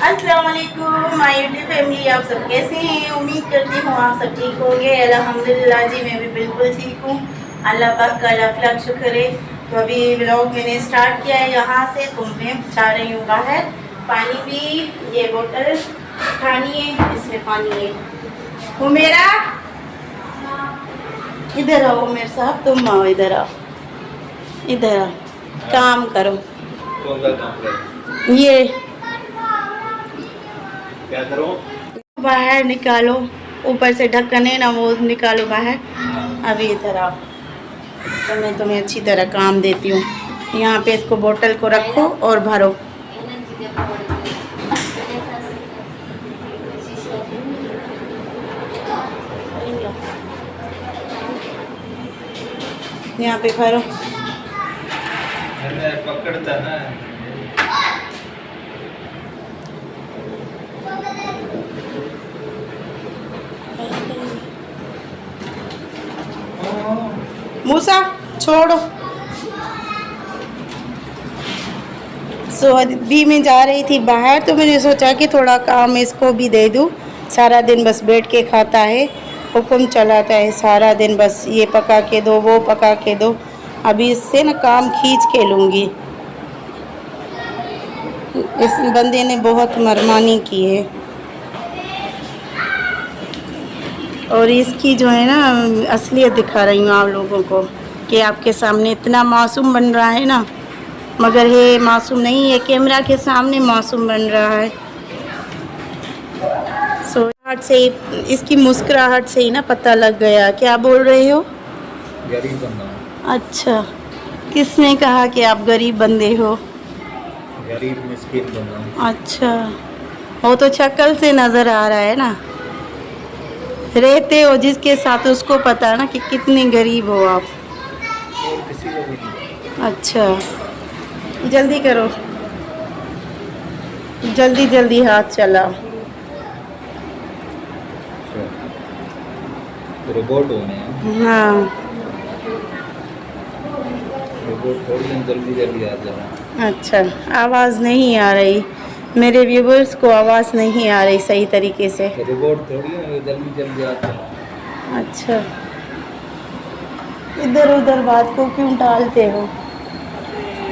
अस्सलाम वालेकुम my YouTube family, आप सब कैसे हैं? उम्मीद करती हूँ आप सब ठीक होंगे। अल्हम्दुलिल्लाह जी, मैं भी बिल्कुल ठीक हूँ। अल्लाह पाक का लाख लाख शुक्र है। तो अभी व्लॉग मैंने स्टार्ट किया है यहाँ से, तो मैं जा रही हूँ बाहर। पानी भी ये बोतल उठानी है, इसमें पानी है। वो मेरा इधर आओ, मेरे साहब तुम आओ, इधर आओ, इधर आओ, काम करो। कौन सा काम करो? ये क्या करो? बाहर निकालो, ऊपर से ढक्कन है ना, वो निकालो बाहर। अभी इधर आओ, तो मैं तुम्हें अच्छी तरह काम देती हूँ। यहाँ पे इसको बोतल को रखो और भरो। यहाँ पे भरो। मैंने पकड़ता ना। मूसा छोड़ो। सो अभी मैं जा रही थी बाहर, तो मैंने सोचा कि थोड़ा काम इसको भी दे दूँ। सारा दिन बस बैठ के खाता है, हुक्म चलाता है सारा दिन, बस ये पका के दो, वो पका के दो। अभी इससे ना काम खींच के लूँगी। इस बंदे ने बहुत मनमानी की है, और इसकी जो है ना असलियत दिखा रही हूँ आप लोगों को कि आपके सामने इतना मासूम बन रहा है ना, मगर ये मासूम नहीं है, कैमरा के सामने मासूम बन रहा है। मुस्कुराहट से ही, इसकी मुस्कुराहट से ही ना पता लग गया। क्या बोल रहे हो? गरीब बंदा हूँ। अच्छा, किसने कहा कि आप गरीब बंदे हो? गरीब मिस्किन बंदा हूँ। अच्छा, वो तो शक्ल से नज़र आ रहा है ना। रहते हो जिसके साथ उसको पता है ना कि कितने गरीब हो आप। और किसी को भी नहीं। अच्छा, जल्दी करो, जल्दी जल्दी हाथ चलाओ। रोबोट होने हैं। हाँ, रोबोट थोड़ी हम जल्दी जल्दी आ जाना। अच्छा, आवाज़ नहीं आ रही, मेरे व्यूवर्स को आवाज़ नहीं आ रही सही तरीके से। रोबोट थोड़ी है जल्दी जल्दी आ जाना। अच्छा, इधर उधर बात को क्यों टालते हो?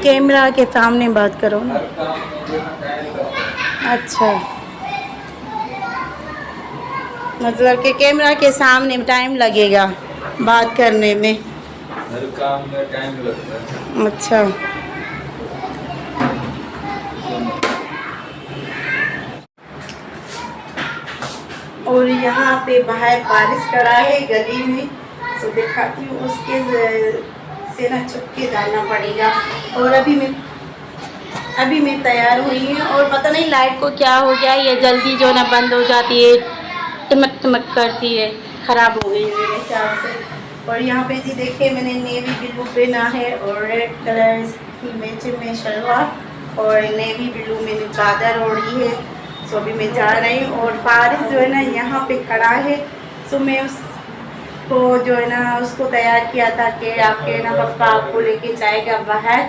कैमरा के सामने बात करो ना। हर काम में जो है टाइम लगता है। अच्छा, मतलब कि कैमरा के सामने टाइम लगेगा बात करने में। हर काम में टाइम लगता है। अच्छा, और यहाँ पे बाहर बारिश करा है गली में, तो दिखाती हूँ। उसके से ना छुप के जाना पड़ेगा। और अभी मैं तैयार हुई हूँ, और पता नहीं लाइट को क्या हो गया, ये जल्दी जो ना बंद हो जाती है, टिमक टिमक करती है, ख़राब हो गई मेरे ख्याल से। और यहाँ पे जी देखिए, मैंने नेवी ब्लू पहना है और रेड कलर की मैचिंग में शलवार, और नेवी ब्लू मैंने चादर ओढ़ी है। तो अभी मैं जा रही हूँ, और फारिस जो है ना यहाँ पे खड़ा है। तो मैं उसको जो है ना उसको तैयार किया था कि आपके ना पप्पा आपको लेके जाएगा बाहर।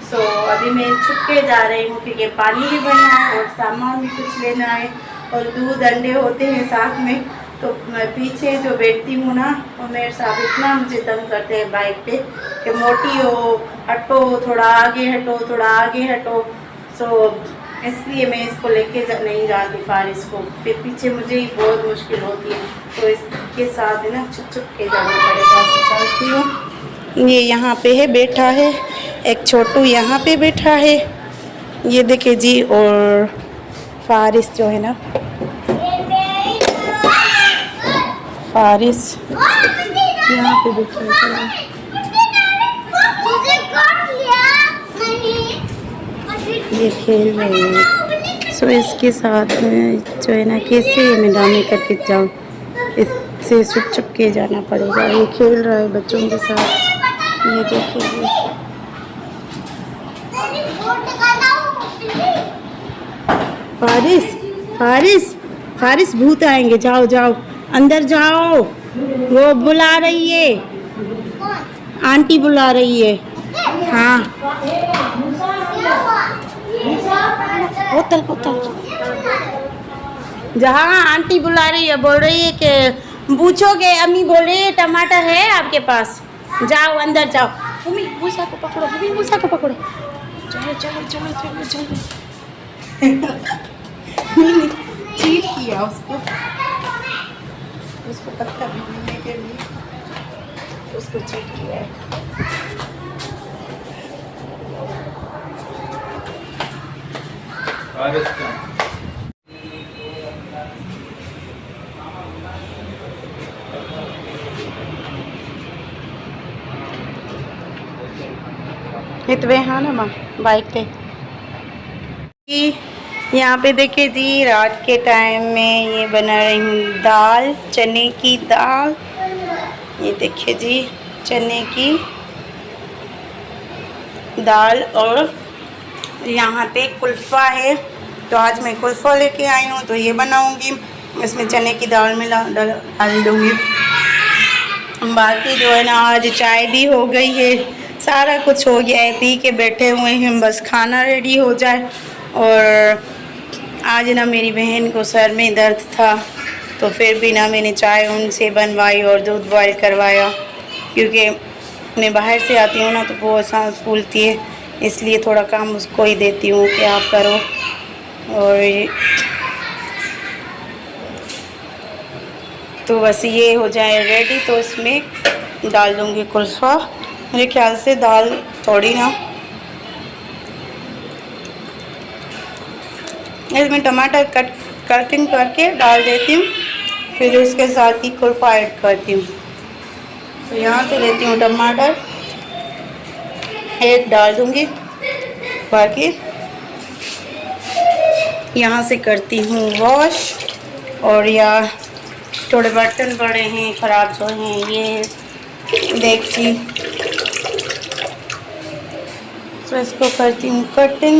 सो अभी मैं छुप के जा रही हूँ, क्योंकि पानी भी भरना है और सामान भी कुछ लेना है, और दूध अंडे होते हैं साथ में। तो मैं पीछे जो बैठती हूँ ना, वो मेरे साथ इतना मुझे तंग करते हैं बाइक पे कि मोटी हो, हटो, थोड़ा आगे हटो, थोड़ा आगे हटो। सो इसलिए मैं इसको लेके नहीं जाती फारिस को, फिर पीछे मुझे ही बहुत मुश्किल होती है। तो इसके साथ ना छुप छुप के जाना पड़ेगा। चलती हूँ। ये यहाँ पे है, बैठा है एक छोटू, यहाँ पे बैठा है, ये देखे जी। और फारिस जो है ना, फारिस यहाँ पे बैठा है। ये खेल रहे हैं। सो इसके साथ में जो है ना, कैसे मैं ड्रामे करके जाऊँ, इससे छुप छुप के जाना पड़ेगा। ये खेल रहा है बच्चों के साथ, ये देखिए। फारिस, फारिस, फारिस, भूत आएंगे, जाओ जाओ अंदर जाओ। वो बुला रही है, आंटी बुला रही है। हाँ, बोतल बोतल जहाँ आंटी बुला रही है, बोल रही है कि पूछोगे, अम्मी बोल रही है टमाटर है आपके पास, जाओ अंदर जाओ। मम्मी मूसा को पकड़ो, मम्मी मूसा को पकड़ो, चलो चलो चलो चलो चलो। चीट किया उसको पत्ता भिगोने के लिए, उसको चीट किया है। इतने हाँ ना माँ बाइक पे। यहाँ पे देखिए जी, रात के टाइम में ये बना रही हूँ दाल, चने की दाल। ये देखिए जी, चने की दाल। और यहाँ पे कुल्फ़ा है, तो आज मैं कुल्फ़ा लेके आई हूँ, तो ये बनाऊँगी। इसमें चने की दाल में डाल दूँगी। बाकी जो है ना, आज चाय भी हो गई है, सारा कुछ हो गया है, पी के बैठे हुए हैं, बस खाना रेडी हो जाए। और आज ना मेरी बहन को सर में दर्द था, तो फिर भी ना मैंने चाय उनसे बनवाई और दूध बॉयल करवाया, क्योंकि मैं बाहर से आती हूँ ना तो बहुत सांस फूलती है, इसलिए थोड़ा काम उसको ही देती हूँ कि आप करो। और तो बस ये हो जाए रेडी, तो इसमें डाल दूँगी कुल्फ़ा। मेरे ख्याल से दाल थोड़ी ना, इसमें टमाटर कटिंग करके डाल देती हूँ, फिर इसके साथ ही कुल्फ़ा ऐड करती हूँ। तो यहाँ से लेती हूँ टमाटर, एक डाल दूँगी, बाकी यहाँ से करती हूँ वॉश। और या थोड़े बर्तन पड़े हैं ख़राब जो हैं, ये देखती, तो इसको करती हूँ कटिंग।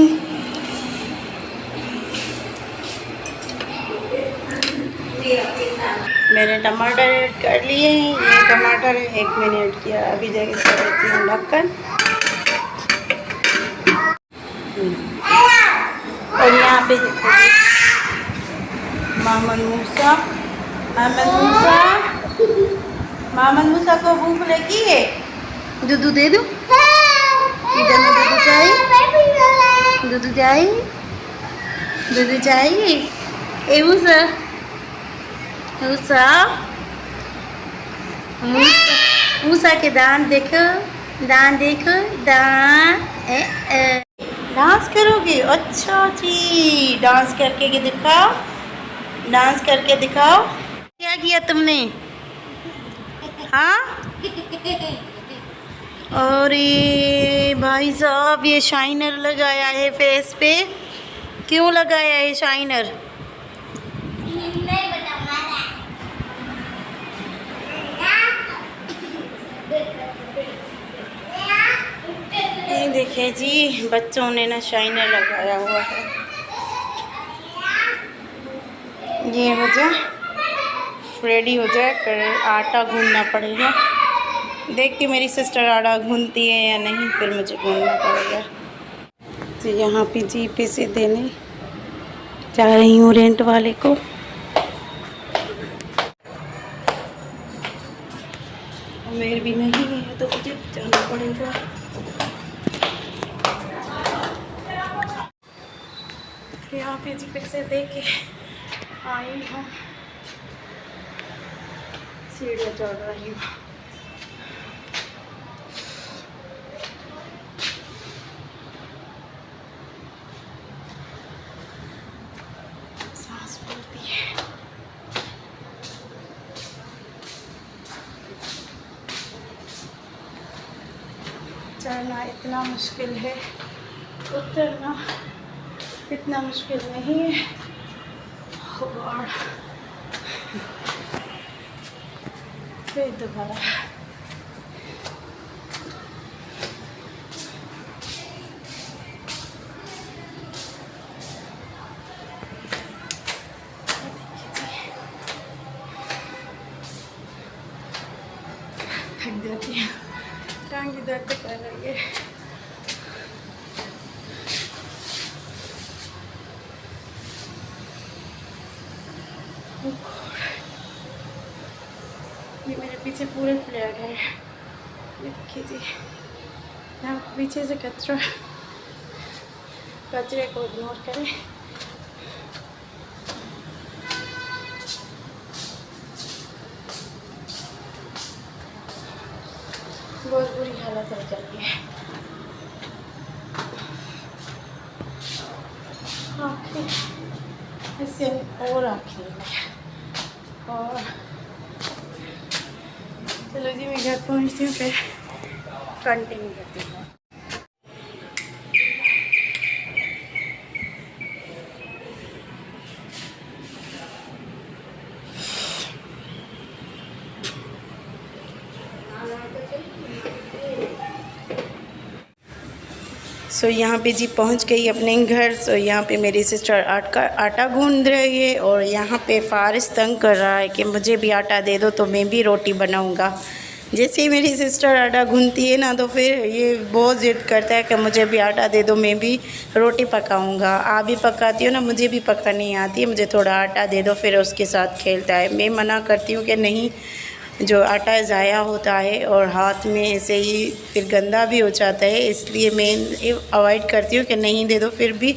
मैंने टमाटर ऐड कर लिए हैं, ये टमाटर है, 1 मैंने ऐड किया। अभी जगह से देती हूँ ढक्कन। और यहाँ पे मामन मूसा को भूख लगी है, दूध दे दूँ? इधर में दूध चाहिए, दूध चाहिए, दूध चाहिए। ए मूसा, मूसा, मूसा के दांत देखो, दांत देखो, दांत। डांस करोगे? अच्छा जी, डांस करके दिखाओ, डांस करके दिखाओ। क्या किया तुमने? हाँ? और ये भाई साहब, ये शाइनर लगाया है फेस पे। क्यों लगाया है शाइनर? ये देखिए जी, बच्चों ने ना शाइनर लगाया हुआ है। ये हो जाए, रेडी हो जाए, फिर आटा गूंदना पड़ेगा। देखती मेरी सिस्टर आटा गूंदती है या नहीं, फिर मुझे गूंदना पड़ेगा। तो यहाँ पे जी पैसे देने जा रही हूँ रेंट वाले को। मेरे भी नहीं है तो मुझे जाना पड़ेगा। यहाँ पे जी पैसे दे के आई हूँ, सीढ़ियाँ चढ़ रही हूँ। सांस फूलती है। चढ़ना इतना मुश्किल है, उतरना इतना मुश्किल नहीं है। और फिर दोबारा थक जाती है, टांग दर्द कर रही है। ये मेरे पीछे पूरे फ्लैट है, ये देखिए जी। यहाँ पीछे से कचरे को इग्नोर करें। बहुत बुरी हालत हो जाती है। आखिर इससे और आखिर में और चलो जी, मैं घर पहुंचती हूँ, फिर कंटिन्यू करती हूँ। सो यहाँ पे जी पहुँच गई अपने घर। सो यहाँ पे मेरी सिस्टर आटा गूंद रही है और यहाँ पे फारिस तंग कर रहा है कि मुझे भी आटा दे दो तो मैं भी रोटी बनाऊँगा। जैसे ही मेरी सिस्टर आटा गूंदती है ना, तो फिर ये बहुत ज़िद करता है कि मुझे भी आटा दे दो, मैं भी रोटी पकाऊँगा। आप भी पकाती हो ना, मुझे भी पकानी नहीं आती है, मुझे थोड़ा आटा दे दो। फिर उसके साथ खेलता है। मैं मना करती हूँ कि नहीं, जो आटा ज़ाया होता है और हाथ में ऐसे ही फिर गंदा भी हो जाता है, इसलिए मैं अवॉइड करती हूँ कि नहीं दे दो। फिर भी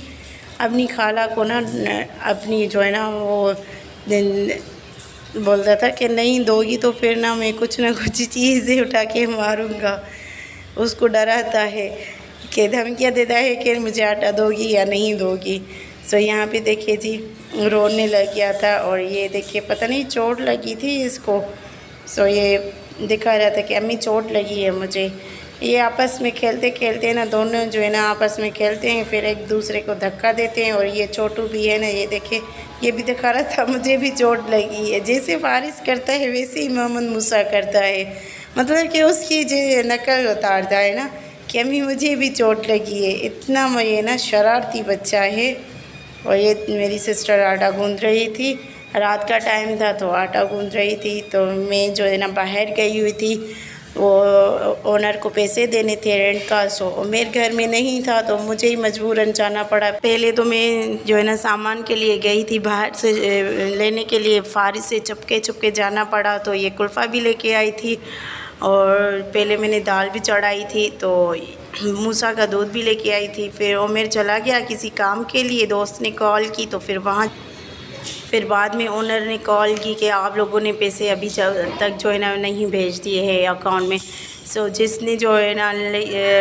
अपनी खाला को ना, अपनी जो है ना, वो बोलता था कि नहीं दोगी तो फिर ना मैं कुछ ना कुछ चीज़ें उठा के मारूंगा। उसको डराता है कि धमकियाँ देता है कि मुझे आटा दोगी या नहीं दोगी। सो यहाँ पे देखिए जी, रोने लग गया था और ये देखिए पता नहीं चोट लगी थी इसको। सो ये दिखा रहा था कि अम्मी चोट लगी है मुझे। ये आपस में खेलते खेलते ना, दोनों जो है ना आपस में खेलते हैं, फिर एक दूसरे को धक्का देते हैं। और ये छोटू भी है ना, ये देखे, ये भी दिखा रहा था मुझे भी चोट लगी है। जैसे फारिस करता है वैसे ही मोहम्मद मूसा करता है, मतलब कि उसकी जो नकल उतारता है ना कि अम्मी मुझे भी चोट लगी है। इतना ये ना शरारती बच्चा है। और ये मेरी सिस्टर आटा गूंद रही थी, रात का टाइम था तो आटा गूंद रही थी। तो मैं जो है ना बाहर गई हुई थी, वो ओनर को पैसे देने थे रेंट का। सो मेरे घर में नहीं था तो मुझे ही मजबूरन जाना पड़ा। पहले तो मैं जो है ना सामान के लिए गई थी बाहर से लेने के लिए, फारिस से चुपके जाना पड़ा। तो ये कुल्फ़ा भी लेके आई थी और पहले मैंने दाल भी चढ़ाई थी, तो मूसा का दूध भी लेके आई थी। फिर उमेर चला गया किसी काम के लिए, दोस्त ने कॉल की तो फिर बाद में ओनर ने कॉल की कि आप लोगों ने पैसे अभी तक जो है ना नहीं भेज दिए हैं अकाउंट में। सो जिसने जो है ना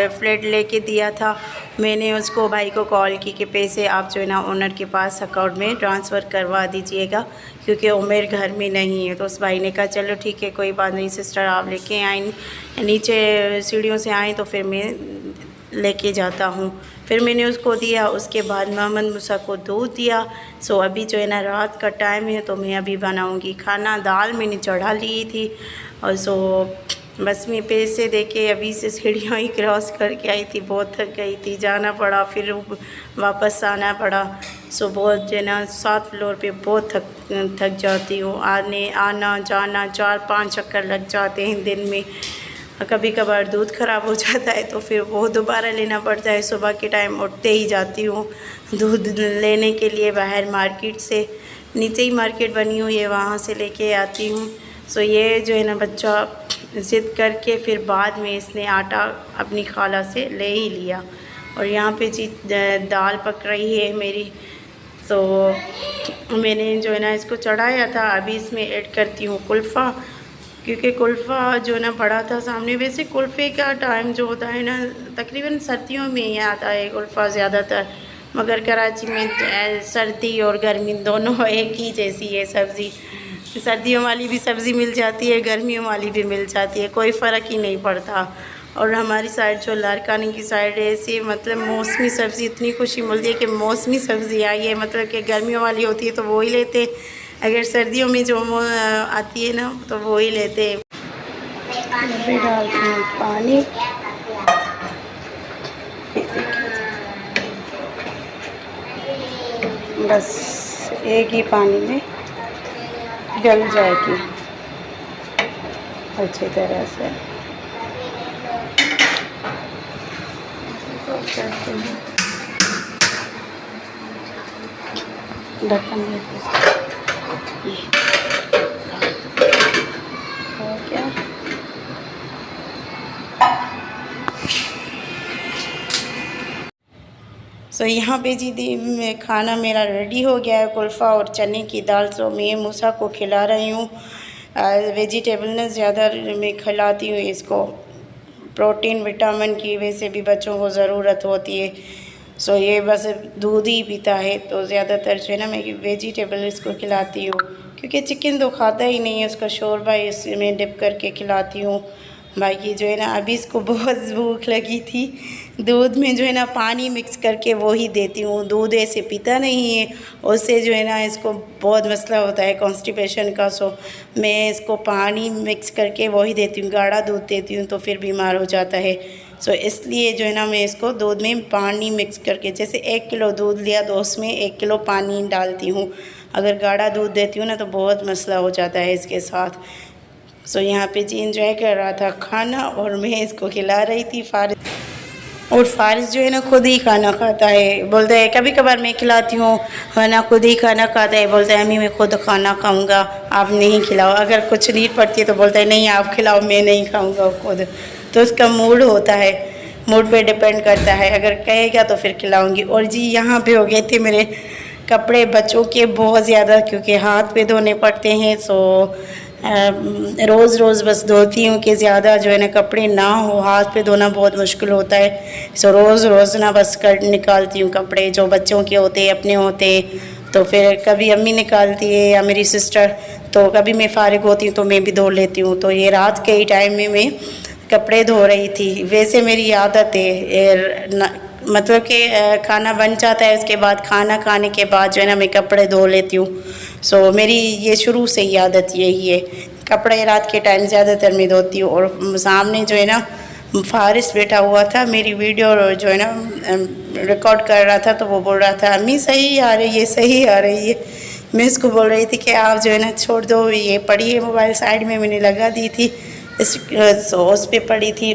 फ्लैट लेके दिया था, मैंने उसको भाई को कॉल की कि पैसे आप जो है ना ओनर के पास अकाउंट में ट्रांसफ़र करवा दीजिएगा, क्योंकि उमेर घर में नहीं है। तो उस भाई ने कहा चलो ठीक है, कोई बात नहीं सिस्टर, आप लेके आए, नीचे सीढ़ियों से आए तो फिर मैं लेके जाता हूँ। फिर मैंने उसको दिया। उसके बाद मोहम्मद मूसा को दूध दिया। सो अभी जो है ना रात का टाइम है तो मैं अभी बनाऊँगी खाना। दाल मैंने चढ़ा ली थी और सो बस मैं पैसे देके अभी से सीढ़ियाँ ही क्रॉस करके आई थी। बहुत थक गई थी, जाना पड़ा, फिर वापस आना पड़ा। सो बहुत जो है ना 7 फ्लोर पे बहुत थक जाती हूँ। आना जाना 4-5 चक्कर लग जाते हैं दिन में। कभी कभार दूध ख़राब हो जाता है तो फिर वो दोबारा लेना पड़ता है। सुबह के टाइम उठते ही जाती हूँ दूध लेने के लिए बाहर मार्केट से, नीचे ही मार्केट बनी हुई है, वहाँ से लेके आती हूँ। सो ये जो है ना बच्चा ज़िद करके फिर बाद में इसने आटा अपनी खाला से ले ही लिया। और यहाँ पे जी दाल पक रही है मेरी। तो मैंने जो है ना इसको चढ़ाया था, अभी इसमें ऐड करती हूँ कुल्फ़ा, क्योंकि कुल्फ़ा जो ना पड़ा था सामने। वैसे कुल्फ़े का टाइम जो होता है ना तकरीबन सर्दियों में ही आता है कुल्फ़ा ज़्यादातर, मगर कराची में सर्दी और गर्मी दोनों एक ही जैसी है सब्ज़ी। सर्दियों वाली भी सब्ज़ी मिल जाती है, गर्मियों वाली भी मिल जाती है, कोई फ़र्क ही नहीं पड़ता। और हमारी साइड जो लारकानी की साइड है, ऐसी मतलब मौसमी सब्ज़ी इतनी खुशी मिलती है कि मौसमी सब्ज़ी आई है, मतलब कि गर्मियों वाली होती है तो वो ही लेते हैं, अगर सर्दियों में जो आती है ना तो वो ही लेते हैं। अभी डालते हैं पानी, बस एक ही पानी में गल जाएगी अच्छी तरह से। ढक्कन ये हो गया। सो यहाँ पे जी खाना मेरा रेडी हो गया है, कुल्फ़ा और चने की दाल। सो मैं मूसा को खिला रही हूँ। वेजिटेबल ना ज़्यादा मैं खिलाती हूँ इसको, प्रोटीन विटामिन की वैसे भी बच्चों को ज़रूरत होती है। सो ये बस दूध ही पीता है, तो ज़्यादातर जो है ना मैं वेजिटेबल इसको खिलाती हूँ, क्योंकि चिकन तो खाता ही नहीं है। उसका शोरबा इसमें डिप करके खिलाती हूँ। बाकी जो है ना अभी इसको बहुत भूख लगी थी, दूध में जो है ना पानी मिक्स करके वो ही देती हूँ। दूध ऐसे पीता नहीं है, उससे जो है ना इसको बहुत मसला होता है कॉन्स्टिपेशन का। सो मैं इसको पानी मिक्स करके वो ही देती हूँ, गाढ़ा दूध देती हूँ तो फिर बीमार हो जाता है। सो इसलिए जो है ना मैं इसको दूध में पानी मिक्स करके, जैसे 1 किलो दूध लिया तो उसमें 1 किलो पानी डालती हूँ। अगर गाढ़ा दूध देती हूँ ना तो बहुत मसला हो जाता है इसके साथ। सो यहाँ पे जी इंजॉय कर रहा था खाना और मैं इसको खिला रही थी फारिस। और फारिस जो है ना खुद ही खाना खाता है, बोलता है कभी कभार मैं खिलाती हूँ, वरना खुद ही खाना खाता है। बोलता है अम्मी मैं खुद खाना खाऊंगा, आप नहीं खिलाओ। अगर कुछ नीड पड़ती है तो बोलता है नहीं आप खिलाओ, मैं नहीं खाऊंगा खुद। तो उसका मूड होता है, मूड पे डिपेंड करता है। अगर कहेगा तो फिर खिलाऊंगी। और जी यहाँ पे हो गए थे मेरे कपड़े बच्चों के बहुत ज़्यादा, क्योंकि हाथ पे धोने पड़ते हैं। सो रोज़ रोज़ बस धोती हूँ कि ज़्यादा जो है ना कपड़े ना हो, हाथ पे धोना बहुत मुश्किल होता है। सो रोज़ रोज़ ना बस कर निकालती हूँ कपड़े, जो बच्चों के होते अपने होते। तो फिर कभी अम्मी निकालती है या मेरी सिस्टर, तो कभी मैं फ़ारिग होती हूँ तो मैं भी धो लेती हूँ। तो ये रात के ही टाइम में मैं कपड़े धो रही थी। वैसे मेरी आदत है, मतलब कि खाना बन जाता है, उसके बाद खाना खाने के बाद जो है ना मैं कपड़े धो लेती हूँ। सो मेरी ये शुरू से ही आदत यही है, कपड़े रात के टाइम ज़्यादातर मैं धोती हूँ। और सामने जो है ना फारिस बैठा हुआ था, मेरी वीडियो जो है ना रिकॉर्ड कर रहा था, तो वो बोल रहा था अम्मी सही आ रही है, सही आ रही है। मैं उसको बोल रही थी कि आप जो है ना छोड़ दो, ये पड़ी है मोबाइल साइड में मैंने लगा दी थी, उस पर पड़ी थी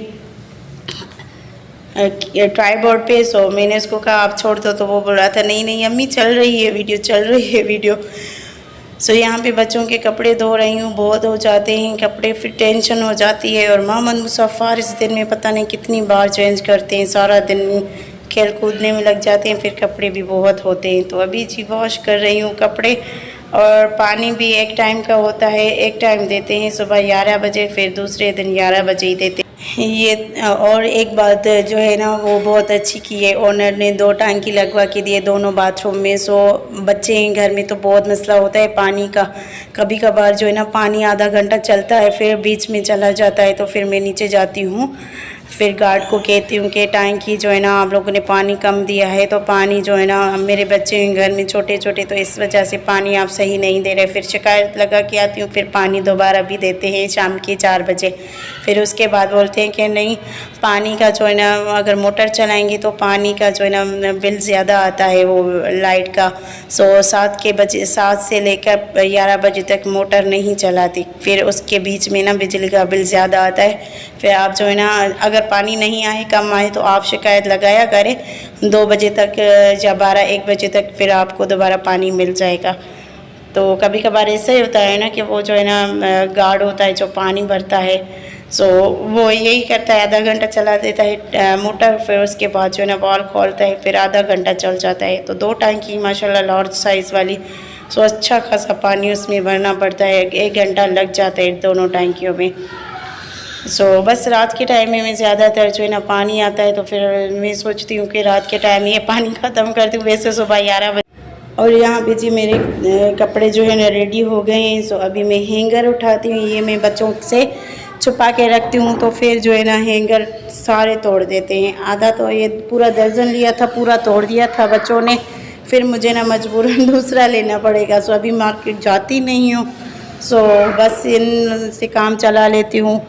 ट्राईबोर्ड पे। सो मैंने उसको कहा आप छोड़ दो, तो वो बोल रहा था नहीं नहीं अम्मी चल रही है वीडियो, चल रही है वीडियो। सो यहाँ पे बच्चों के कपड़े धो रही हूँ, बहुत हो जाते हैं कपड़े, फिर टेंशन हो जाती है। और मोहम्मद मुसफ़्फ़र इस दिन में पता नहीं कितनी बार चेंज करते हैं, सारा दिन खेल कूदने में लग जाते हैं, फिर कपड़े भी बहुत होते हैं। तो अभी जी वॉश कर रही हूँ कपड़े। और पानी भी एक टाइम का होता है, एक टाइम देते हैं सुबह 11 बजे, फिर दूसरे दिन 11 बजे ही देते हैं ये। और एक बात जो है ना वो बहुत अच्छी की है, ओनर ने 2 टंकी लगवा के दिए दोनों बाथरूम में। सो बच्चे हैं घर में तो बहुत मसला होता है पानी का। कभी कभार जो है ना पानी आधा घंटा चलता है, फिर बीच में चला जाता है, तो फिर मैं नीचे जाती हूँ, फिर गार्ड को कहती हूँ कि टैंकी जो है ना आप लोगों ने पानी कम दिया है, तो पानी जो है ना मेरे बच्चे हैं घर में छोटे छोटे, तो इस वजह से पानी आप सही नहीं दे रहे। फिर शिकायत लगा के आती हूँ, फिर पानी दोबारा भी देते हैं शाम के 4 बजे। फिर उसके बाद बोलते हैं कि नहीं पानी का जो है ना अगर मोटर चलाएंगे तो पानी का जो है ना बिल ज़्यादा आता है वो लाइट का। सो 7 से लेकर 11 बजे तक मोटर नहीं चलाती, फिर उसके बीच में ना बिजली का बिल ज़्यादा आता है। फिर आप जो है ना अगर पानी नहीं आए, कम आए, तो आप शिकायत लगाया करें 2 बजे तक या 12-1 बजे तक, फिर आपको दोबारा पानी मिल जाएगा। तो कभी कभार ऐसा ही होता है ना कि वो जो है ना गार्ड होता है जो पानी भरता है, सो वो यही करता है, आधा घंटा चला देता है मोटर, फिर उसके बाद जो है ना बॉल खोलता है, फिर आधा घंटा चल जाता है। तो 2 टंकी माशाल्लाह लार्ज साइज़ वाली, सो अच्छा खासा पानी उसमें भरना पड़ता है, 1 घंटा लग जाता है दोनों टंकियों में। सो बस रात के टाइम में मैं ज़्यादातर जो है ना पानी आता है, तो फिर मैं सोचती हूँ कि रात के टाइम ये पानी ख़त्म कर दूँ, वैसे सुबह 11 बजे। और यहाँ पे जी मेरे कपड़े जो है ना रेडी हो गए हैं। सो अभी मैं हैंगर उठाती हूँ, ये मैं बच्चों से छुपा के रखती हूँ, तो फिर जो है ना हैंगर सारे तोड़ देते हैं। आधा तो ये पूरा दर्जन लिया था, पूरा तोड़ दिया था बच्चों ने, फिर मुझे ना मजबूरन दूसरा लेना पड़ेगा। सो अभी मार्केट जाती नहीं हूँ, सो बस इन से काम चला लेती हूँ।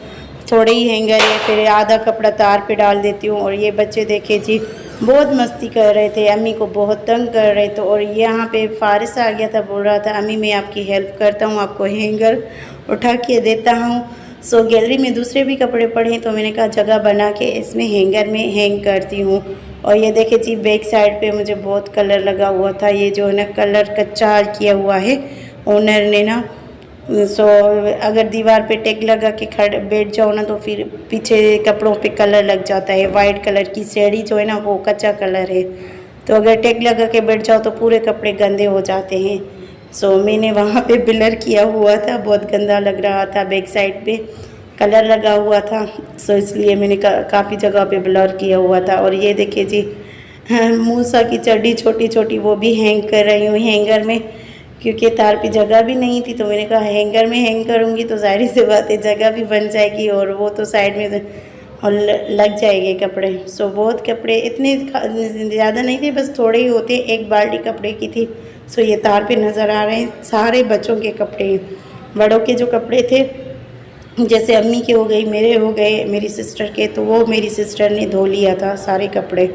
थोड़े ही हैंगर है, फिर आधा कपड़ा तार पे डाल देती हूँ। और ये बच्चे देखे जी बहुत मस्ती कर रहे थे, अम्मी को बहुत तंग कर रहे थे। और यहाँ पे फारिस आ गया था, बोल रहा था अम्मी मैं आपकी हेल्प करता हूँ, आपको हैंगर उठा के देता हूँ। सो गैलरी में दूसरे भी कपड़े पड़े हैं, तो मैंने कहा जगह बना के इसमें हैंगर में हैंग करती हूँ। और ये देखे जी बैक साइड पे मुझे बहुत कलर लगा हुआ था, ये जो है ना कलर कच्चा किया हुआ है, ओनर ने ना। सो अगर दीवार पे टेक लगा के खड़ बैठ जाओ ना तो फिर पीछे कपड़ों पे कलर लग जाता है। वाइट कलर की सीढ़ी जो है ना वो कच्चा कलर है, तो अगर टेक लगा के बैठ जाओ तो पूरे कपड़े गंदे हो जाते हैं। सो मैंने वहाँ पे ब्लर किया हुआ था, बहुत गंदा लग रहा था, बैक साइड पे कलर लगा हुआ था। सो इसलिए मैंने काफ़ी जगह पे ब्लर किया हुआ था। और ये देखिए जी, मूसा की चड्डी छोटी छोटी वो भी हैंग कर रही हूँ हैंगर में, क्योंकि तार पे जगह भी नहीं थी। तो मैंने कहा हैंगर में हैंग करूँगी तो जाहिर सी बात है जगह भी बन जाएगी और वो तो साइड में और लग जाएंगे कपड़े। सो बहुत कपड़े, इतने ज़्यादा नहीं थे, बस थोड़े ही होते, एक बाल्टी कपड़े की थी। सो ये तार पे नज़र आ रहे हैं सारे बच्चों के कपड़े। बड़ों के जो कपड़े थे जैसे अम्मी के हो गई, मेरे हो गए, मेरी सिस्टर के, तो वो मेरी सिस्टर ने धो लिया था सारे कपड़े।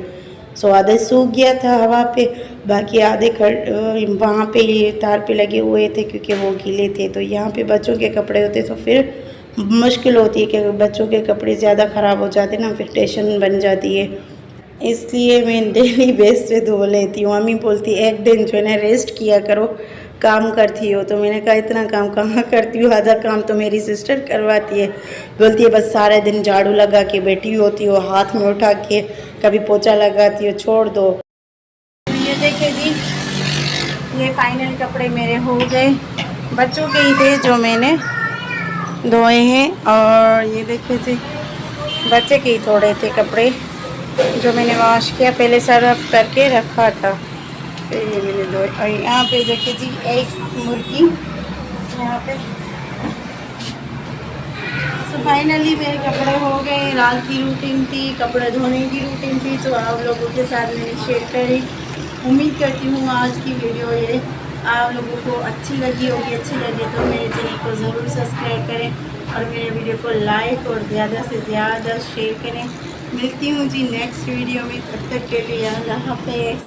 सो आधे सूख गया था हवा पे, बाकी आधे वहाँ पे तार पे लगे हुए थे क्योंकि वो गीले थे। तो यहाँ पे बच्चों के कपड़े होते तो फिर मुश्किल होती है कि बच्चों के कपड़े ज़्यादा ख़राब हो जाते ना, फिर टेंशन बन जाती है। इसलिए मैं डेली बेस पे धो लेती हूँ। अम्मी बोलती एक दिन जो है ना रेस्ट किया करो, काम करती हो। तो मैंने कहा इतना काम कहाँ करती हूँ, आधा काम तो मेरी सिस्टर करवाती है। बोलती है बस सारे दिन झाड़ू लगा के बैठी होती हो, हाथ में उठा के कभी पोछा लगाती हो, छोड़ दो। ये देखिए जी, ये फाइनल कपड़े मेरे हो गए, बच्चों के ही थे जो मैंने धोए हैं। और ये देखिए जी, बच्चे के ही थोड़े थे कपड़े जो मैंने वॉश किया, पहले सर्फ करके रखा था, फिर ये मैंने धोए। और यहाँ पे देखिए जी एक मुर्गी यहाँ पे। तो फाइनली मेरे कपड़े हो गए। रात की रूटीन थी, कपड़े धोने की रूटीन थी, तो आप लोगों के साथ मैंने शेयर करी। उम्मीद करती हूँ आज की वीडियो ये आप लोगों को अच्छी लगी होगी। अच्छी लगे तो मेरे चैनल को ज़रूर सब्सक्राइब करें और मेरे वीडियो को लाइक और ज़्यादा से ज़्यादा शेयर करें। मिलती हूँ जी नेक्स्ट वीडियो में, तब तक के लिए अल्लाह हाफ़िज़।